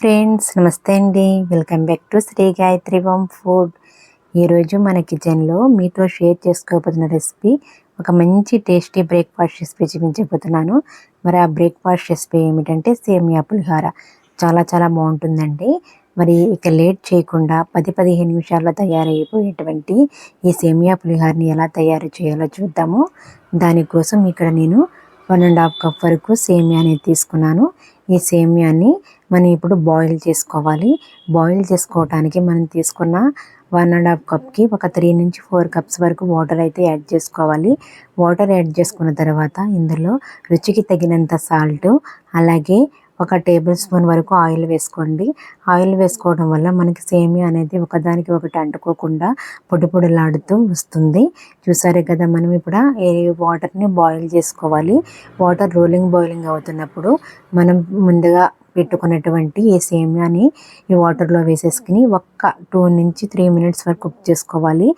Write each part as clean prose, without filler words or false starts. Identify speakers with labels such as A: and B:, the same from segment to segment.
A: Friends నమస్తే అండి. Welcome back to Sri Gayatri home food. ఈరోజు మన కిచెన్లో మీతో షేర్ చేసుకోబోతున్న రెసిపీ ఒక మంచి టేస్టీ బ్రేక్ఫాస్ట్ రెసిపీ చూపించబోతున్నాను. మరి ఆ బ్రేక్ఫాస్ట్ రెసిపీ ఏమిటంటే సేమియా పులిహోర. చాలా చాలా బాగుంటుందండి. మరి ఇక లేట్ చేయకుండా 10-15 నిమిషాల్లో తయారైపోయేటువంటి ఈ సేమియా పులిహోరని ఎలా తయారు చేయాలో చూద్దాము. దానికోసం ఇక్కడ నేను 1.5 కప్ వరకు సేమియా అనేది తీసుకున్నాను. ఈ సేమియాని మనం ఇప్పుడు బాయిల్ చేసుకోవాలి. బాయిల్ చేసుకోవడానికి మనం తీసుకున్న 1.5 కప్కి ఒక 3-4 కప్స్ వరకు వాటర్ అయితే యాడ్ చేసుకోవాలి. వాటర్ యాడ్ చేసుకున్న తర్వాత ఇందులో రుచికి తగినంత సాల్ట్, అలాగే ఒక టేబుల్ స్పూన్ వరకు ఆయిల్ వేసుకోండి. ఆయిల్ వేసుకోవడం వల్ల మనకి సేమియా అనేది ఒకదానికి ఒకటి అంటుకోకుండా పొడి పొడిలాడుతూ వస్తుంది. చూసారే కదా, మనం ఇప్పుడు ఈ వాటర్ని బాయిల్ చేసుకోవాలి. వాటర్ బాయిలింగ్ అవుతున్నప్పుడు మనం ముందుగా పెట్టుకున్నటువంటి ఈ సేమియాని ఈ వాటర్లో వేసేసుకుని ఒక్క 2-3 మినిట్స్ వరకు కుక్ చేసుకోవాలి.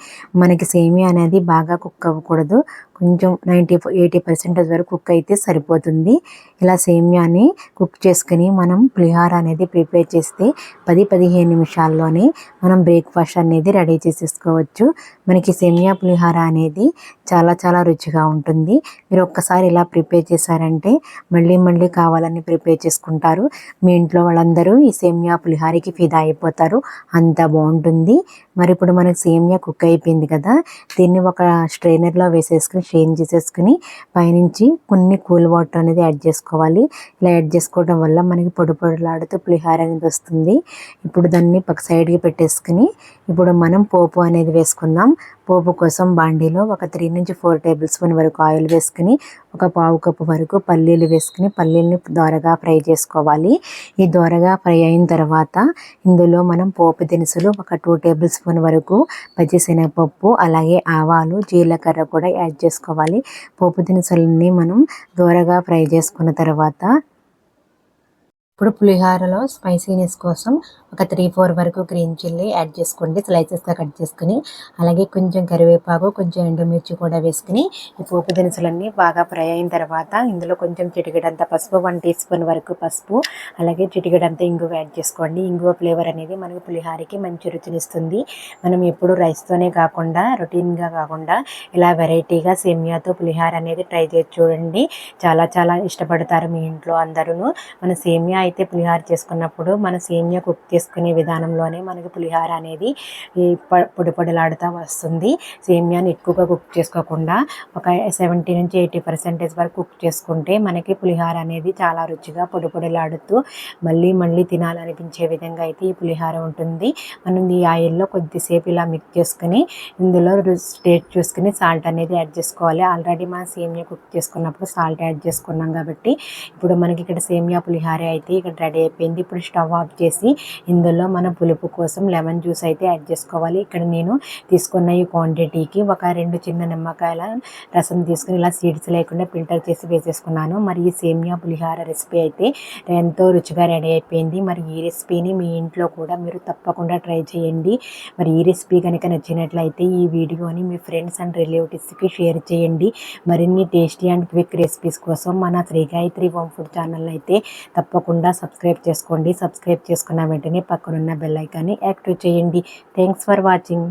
A: మనకి సేమియా అనేది బాగా కుక్ అవ్వకూడదు, కొంచెం 80% వరకు కుక్ అయితే సరిపోతుంది. ఇలా సేమియాని కుక్ చేసుకుని మనం పులిహోర అనేది ప్రిపేర్ చేస్తే 10-15 నిమిషాల్లోనే మనం బ్రేక్ఫాస్ట్ అనేది రెడీ చేసేసుకోవచ్చు. మనకి సేమియా పులిహోర అనేది చాలా చాలా రుచిగా ఉంటుంది. మీరు ఒక్కసారి ఇలా ప్రిపేర్ చేశారంటే మళ్ళీ మళ్ళీ కావాలని ప్రిపేర్ చేసుకుంటారు. మీ ఇంట్లో వాళ్ళందరూ ఈ సేమియా పులిహోరకి ఫిదా అయిపోతారు, అంత బాగుంటుంది. మరి ఇప్పుడు మనకి సేమియా కుక్ అయిపోయింది కదా, దీన్ని ఒక స్ట్రైనర్లో వేసేసుకుని స్ట్రెయిన్ చేసేసుకుని పైనుంచి కొన్ని కూల్ వాటర్ అనేది యాడ్ చేసుకోవాలి. ఇలా యాడ్ చేసుకోవడం వల్ల మనకి పొడి పొడిలాడుతూ పులిహోర అనేది వస్తుంది. ఇప్పుడు దాన్ని పక్క సైడ్కి పెట్టేసుకుని ఇప్పుడు మనం పోపు అనేది వేసుకుందాం. పోపు కోసం బాండీలో ఒక 3-4 టేబుల్ స్పూన్ వరకు ఆయిల్ వేసుకుని ఒక పావు కప్పు వరకు పల్లీలు వేసుకుని పల్లీలని దోరగా ఫ్రై చేసుకోవాలి. ఈ దోరగా ఫ్రై అయిన తర్వాత ఇందులో మనం పోపు దినుసులు ఒక 2 టేబుల్ స్పూన్ వరకు పచ్చిశనగపప్పు, అలాగే ఆవాలు, జీలకర్ర కూడా యాడ్ చేసుకోవాలి. పోపు దినుసులన్నీ మనం దోరగా ఫ్రై చేసుకున్న తర్వాత ఇప్పుడు పులిహోరలో స్పైసీనెస్ కోసం ఒక 3-4 వరకు గ్రీన్ చిల్లీ యాడ్ చేసుకోండి, స్లైసెస్గా కట్ చేసుకుని. అలాగే కొంచెం కరివేపాకు, కొంచెం ఎండుమిర్చి కూడా వేసుకుని ఈ పోపు దినుసులన్నీ బాగా ఫ్రై అయిన తర్వాత ఇందులో కొంచెం చిటికెడంత పసుపు, 1 టీ స్పూన్ వరకు పసుపు, అలాగే చిటికెడంత ఇంగువ యాడ్ చేసుకోండి. ఇంగువ ఫ్లేవర్ అనేది మనకి పులిహోరకి మంచి రుచినిస్తుంది. మనం ఎప్పుడు రైస్తోనే కాకుండా రొటీన్గా కాకుండా ఇలా వెరైటీగా సేమియాతో పులిహోర అనేది ట్రై చేసి చూడండి. చాలా చాలా ఇష్టపడతారు మీ ఇంట్లో అందరూ. మన సేమియా అయితే పులిహోర చేసుకున్నప్పుడు మన సేమియా కుక్ చేసుకునే విధానంలోనే మనకి పులిహోర అనేది పొడి పొడిలాడుతూ వస్తుంది. సేమియాని ఎక్కువగా కుక్ చేసుకోకుండా ఒక 70-80% వరకు కుక్ చేసుకుంటే మనకి పులిహోర అనేది చాలా రుచిగా పొడి పొడిలాడుతూ మళ్ళీ మళ్ళీ తినాలనిపించే విధంగా అయితే ఈ పులిహోర ఉంటుంది. మనం ఈ ఆయిల్లో కొద్దిసేపు ఇలా మిక్స్ చేసుకుని ఇందులో టేస్ట్ చూసుకుని సాల్ట్ అనేది యాడ్ చేసుకోవాలి. ఆల్రెడీ మనం సేమియా కుక్ చేసుకున్నప్పుడు సాల్ట్ యాడ్ చేసుకున్నాం కాబట్టి ఇప్పుడు మనకి ఇక్కడ సేమియా పులిహోర అయితే ఇక్కడ రెడీ అయిపోయింది. ఇప్పుడు స్టవ్ ఆఫ్ చేసి ఇందులో మన పులుపు కోసం లెమన్ జ్యూస్ అయితే యాడ్ చేసుకోవాలి. ఇక్కడ నేను తీసుకున్న ఈ క్వాంటిటీకి ఒక 2 చిన్న నిమ్మకాయల రసం తీసుకుని ఇలా సీడ్స్ లేకుండా ఫిల్టర్ చేసి వేసేసుకున్నాను. మరి ఈ సేమియా పులిహోర రెసిపీ అయితే ఎంతో రుచిగా రెడీ అయిపోయింది. మరి ఈ రెసిపీని మీ ఇంట్లో కూడా మీరు తప్పకుండా ట్రై చేయండి. మరి ఈ రెసిపీ కనుక నచ్చినట్లయితే ఈ వీడియోని మీ ఫ్రెండ్స్ అండ్ రిలేటివ్స్కి షేర్ చేయండి. మరిన్ని టేస్టీ అండ్ క్విక్ రెసిపీస్ కోసం మన Sri Gayatri home food channel అయితే తప్పకుండా సబ్స్క్రైబ్ చేసుకోండి. సబ్స్క్రైబ్ చేసుకున్న వెంటనే పక్కనున్న బెల్ ఐకాన్ని యాక్టివేట్ చేయండి. Thanks for watching.